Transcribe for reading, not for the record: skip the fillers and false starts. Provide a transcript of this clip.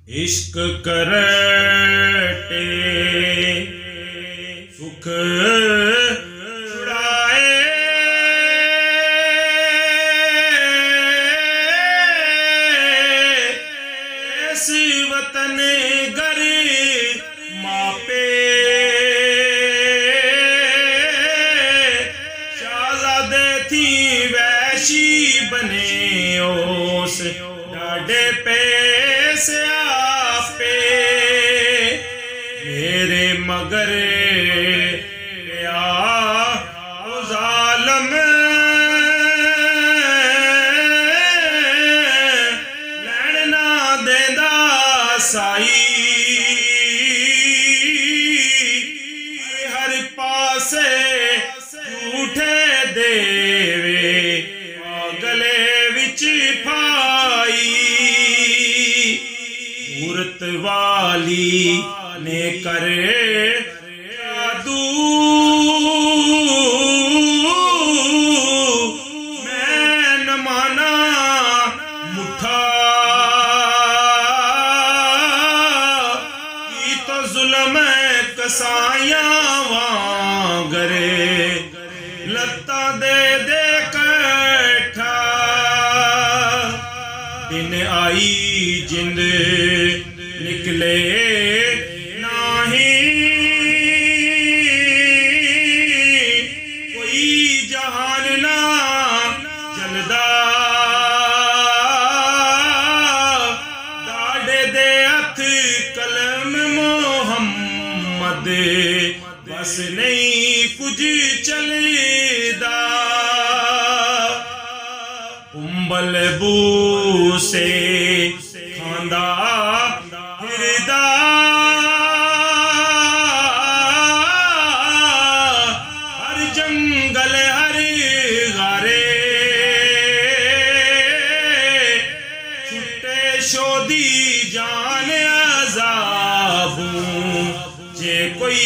इश्क करटे सुख छुड़ाए, इस वतन गर मापे शाहज़ादे थी वैशी बने ओस डाडे पे से आपे मेरे मगर या ज़ालिम लैण ना देंदा साई हर पासे झूठे देवे गले विच फाई मूरत वाली ने करे जादू मैं न माना मुठा की तो जुल्म कसाइयां वांगरे लत्ता दे दे कट्ठा दिन आई जिंद निकले नाही कोई जहान ना जलदा दाड़े दे हथ कलम मोहम्मद बस नहीं कुछ चलदा उम्बल बूसे खांदा फिरदा हर जंगल हर गारे छुट्टे शोदी जान अज़ाबू जे कोई